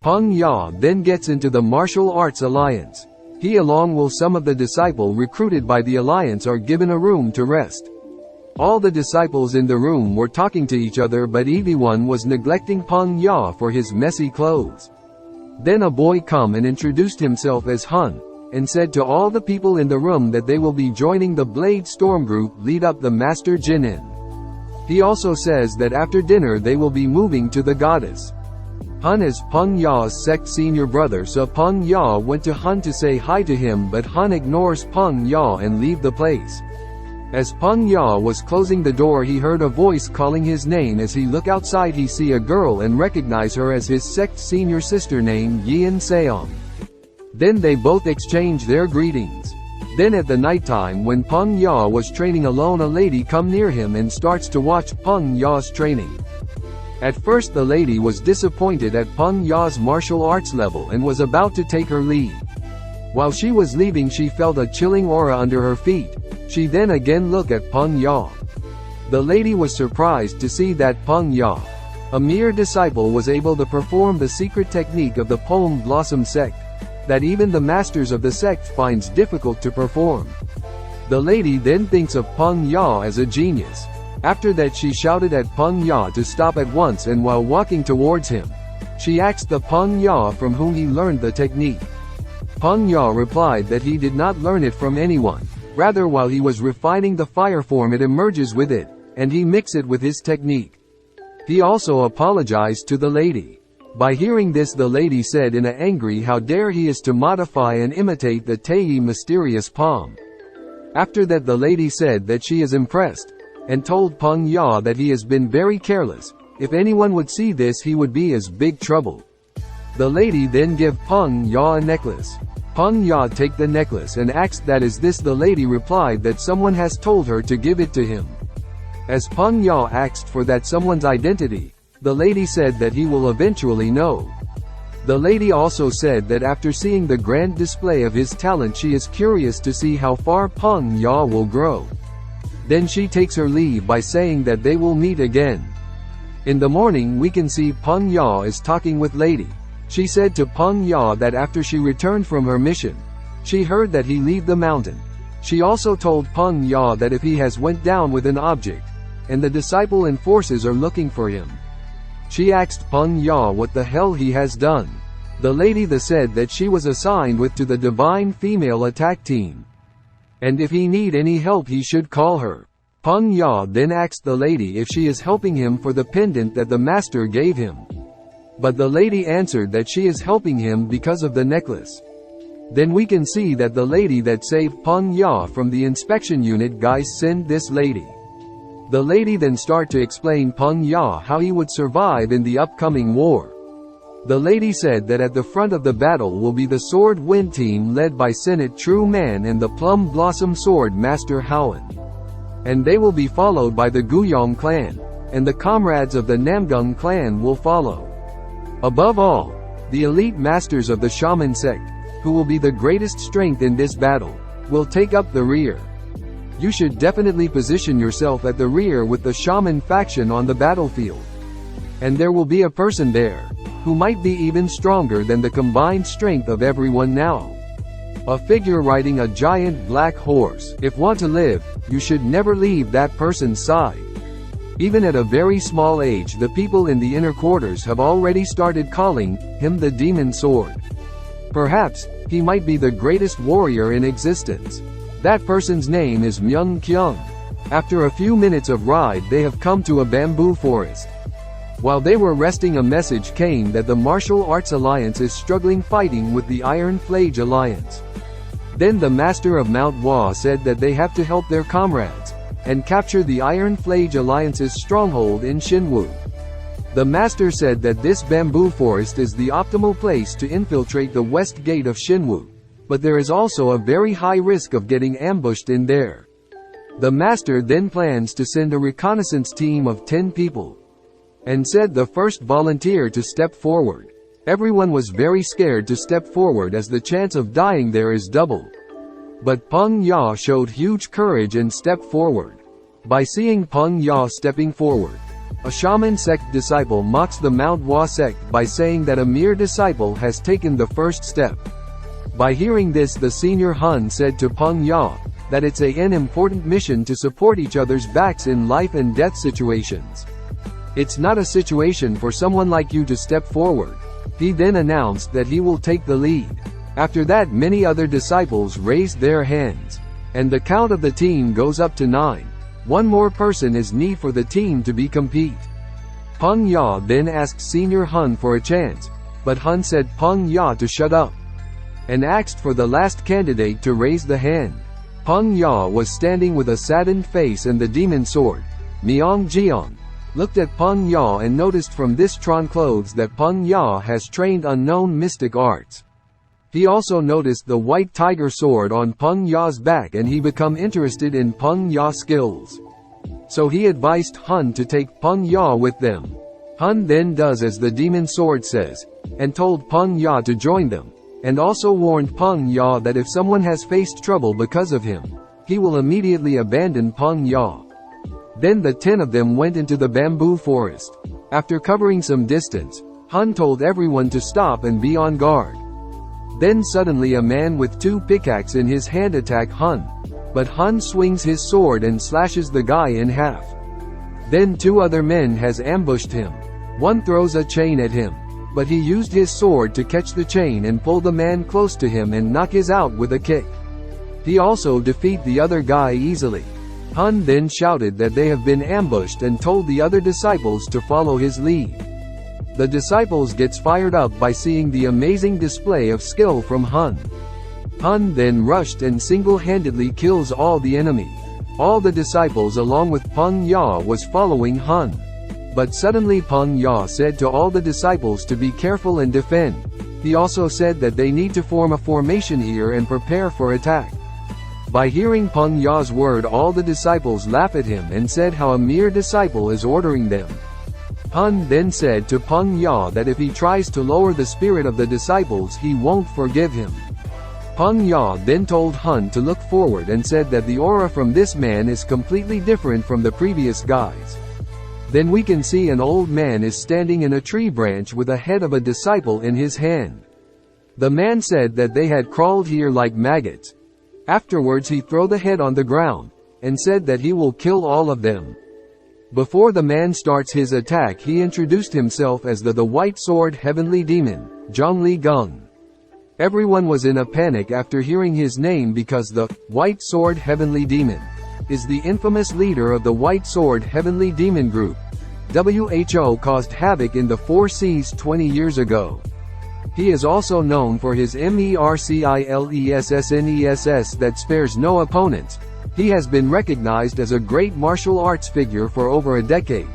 Peng Ya then gets into the martial arts alliance. He along with some of the disciples recruited by the alliance are given a room to rest. All the disciples in the room were talking to each other, but everyone was neglecting Peng Ya for his messy clothes. Then a boy come and introduced himself as Hun, and said to all the people in the room that they will be joining the Blade Storm group lead up the Master Jinin. He also says that after dinner they will be moving to the goddess. Hun is Peng Ya's sect senior brother, so Peng Ya went to Hun to say hi to him, but Hun ignores Peng Ya and leave the place. As Peng Ya was closing the door, he heard a voice calling his name. As he look outside, he see a girl and recognize her as his sect senior sister named Yin Seong. Then they both exchange their greetings. Then at the nighttime, when Peng Ya was training alone, a lady come near him and starts to watch Peng Ya's training. At first the lady was disappointed at Peng Ya's martial arts level and was about to take her leave. While she was leaving, she felt a chilling aura under her feet. She then again looked at Peng Ya. The lady was surprised to see that Peng Ya, a mere disciple, was able to perform the secret technique of the Palm Blossom sect, that even the masters of the sect finds difficult to perform. The lady then thinks of Peng Ya as a genius. After that she shouted at Peng Ya to stop at once, and while walking towards him, she asked the Peng Ya from whom he learned the technique. Peng Ya replied that he did not learn it from anyone. Rather, while he was refining the fire form, it emerges with it, and he mixed it with his technique. He also apologized to the lady. By hearing this, the lady said in a angry, how dare he is to modify and imitate the Tei mysterious palm. After that the lady said that she is impressed, and told Peng Ya that he has been very careless. If anyone would see this, he would be in big trouble. The lady then gave Peng Ya a necklace. Peng Ya take the necklace and asked that is this. The lady replied that someone has told her to give it to him. As Peng Ya asked for that someone's identity, the lady said that he will eventually know. The lady also said that after seeing the grand display of his talent, she is curious to see how far Peng Ya will grow. Then she takes her leave by saying that they will meet again. In the morning we can see Peng Ya is talking with lady. She said to Peng Ya that after she returned from her mission, she heard that he leave the mountain. She also told Peng Ya that if he has went down with an object, and the disciple and forces are looking for him. She asked Peng Ya what the hell he has done. The lady said that she was assigned to the divine female attack team, and if he need any help he should call her. Peng Ya then asked the lady if she is helping him for the pendant that the master gave him. But the lady answered that she is helping him because of the necklace. Then we can see that the lady that saved Peng Ya from the inspection unit guys sent this lady. The lady then start to explain Peng Ya how he would survive in the upcoming war. The lady said that at the front of the battle will be the Sword Wind team led by Senate True Man and the Plum Blossom Sword Master Howen. And they will be followed by the Guyong clan, and the comrades of the Namgung clan will follow. Above all, the elite masters of the Shaman sect, who will be the greatest strength in this battle, will take up the rear. You should definitely position yourself at the rear with the Shaman faction on the battlefield. And there will be a person there, who might be even stronger than the combined strength of everyone now. A figure riding a giant black horse. If want to live, you should never leave that person's side. Even at a very small age, the people in the inner quarters have already started calling him the Demon Sword. Perhaps, he might be the greatest warrior in existence. That person's name is Myung Kyung. After a few minutes of ride, they have come to a bamboo forest. While they were resting, a message came that the Martial Arts Alliance is struggling fighting with the Iron Flage Alliance. Then the Master of Mount Hua said that they have to help their comrades and capture the Iron Flage Alliance's stronghold in Shinwu. The Master said that this bamboo forest is the optimal place to infiltrate the west gate of Shinwu, but there is also a very high risk of getting ambushed in there. The Master then plans to send a reconnaissance team of 10 people, and said the first volunteer to step forward. Everyone was very scared to step forward as the chance of dying there is double. But Peng Ya showed huge courage and stepped forward. By seeing Peng Ya stepping forward, A shaman sect disciple mocks the Manhwa sect by saying that a mere disciple has taken the first step. By hearing this, the senior Hun said to Peng Ya that it's an important mission to support each other's backs in life and death situations. It's not a situation for someone like you to step forward. He then announced that he will take the lead. After that, many other disciples raised their hands, and the count of the team goes up to 9. One more person is needed for the team to be compete. Peng Ya then asked Senior Hun for a chance, but Hun said Peng Ya to shut up, and asked for the last candidate to raise the hand. Peng Ya was standing with a saddened face and the demon sword. Myong Jeong looked at Peng Ya and noticed from this Tron clothes that Peng Ya has trained unknown mystic arts. He also noticed the white tiger sword on Peng Ya's back and he become interested in Peng Ya's skills. So he advised Hun to take Peng Ya with them. Hun then does as the demon sword says, and told Peng Ya to join them, and also warned Peng Ya that if someone has faced trouble because of him, he will immediately abandon Peng Ya. Then the 10 of them went into the bamboo forest. After covering some distance, Hun told everyone to stop and be on guard. Then suddenly a man with 2 pickaxes in his hand attacked Hun, but Hun swings his sword and slashes the guy in half. Then 2 other men has ambushed him. One throws a chain at him, but he used his sword to catch the chain and pull the man close to him and knock his out with a kick. He also defeat the other guy easily. Hun then shouted that they have been ambushed and told the other disciples to follow his lead. The disciples gets fired up by seeing the amazing display of skill from Hun. Hun then rushed and single-handedly kills all the enemy. All the disciples along with Peng Ya was following Hun. But suddenly Peng Ya said to all the disciples to be careful and defend. He also said that they need to form a formation here and prepare for attack. By hearing Peng Ya's word, all the disciples laughed at him and said how a mere disciple is ordering them. Hun then said to Peng Ya that if he tries to lower the spirit of the disciples, he won't forgive him. Peng Ya then told Hun to look forward and said that the aura from this man is completely different from the previous guys. Then we can see an old man is standing in a tree branch with a head of a disciple in his hand. The man said that they had crawled here like maggots. Afterwards he threw the head on the ground, and said that he will kill all of them. Before the man starts his attack, he introduced himself as the White Sword Heavenly Demon, Zhongli Gung. Everyone was in a panic after hearing his name because the White Sword Heavenly Demon is the infamous leader of the White Sword Heavenly Demon group. WHO caused havoc in the 4 seas 20 years ago. He is also known for his mercilessness that spares no opponents. He has been recognized as a great martial arts figure for over a decade.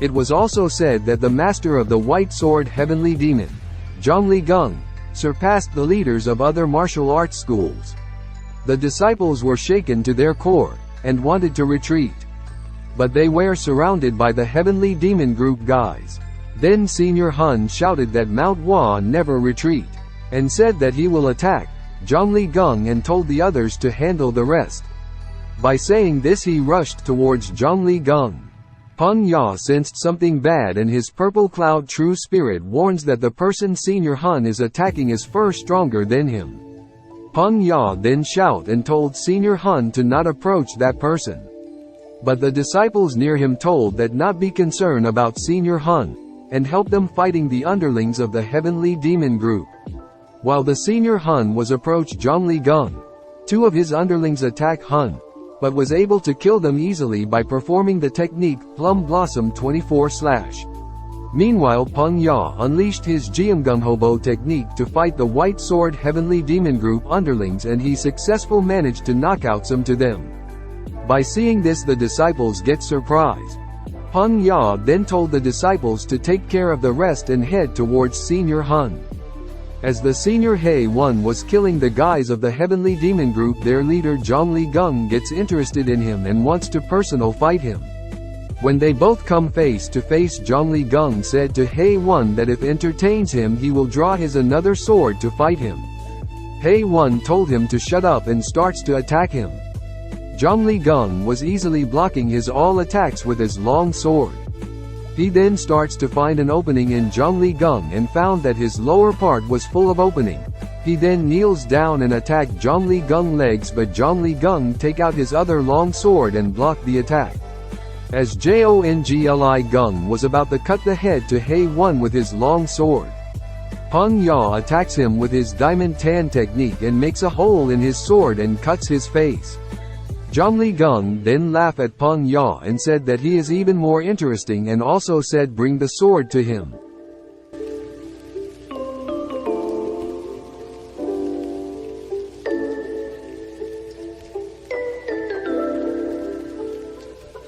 It was also said that the master of the White Sword Heavenly Demon, Zhongli Gung, surpassed the leaders of other martial arts schools. The disciples were shaken to their core, and wanted to retreat. But they were surrounded by the Heavenly Demon Group guys. Then Senior Hun shouted that Manhwa never retreat, and said that he will attack Zhongli Gung and told the others to handle the rest. By saying this, he rushed towards Zhongli Gung. Peng Ya sensed something bad, and his purple cloud true spirit warns that the person Senior Hun is attacking is far stronger than him. Peng Ya then shouted and told Senior Hun to not approach that person. But the disciples near him told that not be concerned about Senior Hun, and help them fighting the underlings of the Heavenly Demon Group. While the Senior Hun was approached Zhongli Gung, 2 of his underlings attacked Hun, but was able to kill them easily by performing the technique Plum Blossom 24/. Meanwhile, Peng Ya unleashed his Jeongunghobo technique to fight the White Sword Heavenly Demon Group underlings, and he successfully managed to knock out some to them. By seeing this, the disciples get surprised. Peng Ya then told the disciples to take care of the rest and head towards Senior Hun. As the Senior He One was killing the guys of the Heavenly Demon Group, their leader Zhongli Gung gets interested in him and wants to personal fight him. When they both come face to face, Zhongli Gung said to He One that if entertains him, he will draw his another sword to fight him. He One told him to shut up and starts to attack him. Zhongli Gung was easily blocking his all attacks with his long sword. He then starts to find an opening in Zhongli Gung and found that his lower part was full of opening. He then kneels down and attack Zhongli Gung legs, but Zhongli Gung take out his other long sword and block the attack. As Zhongli Gung was about to cut the head to Hei Wan with his long sword, Peng Ya attacks him with his Diamond Tan technique and makes a hole in his sword and cuts his face. Zhongli Gung then laughed at Peng Ya and said that he is even more interesting and also said bring the sword to him.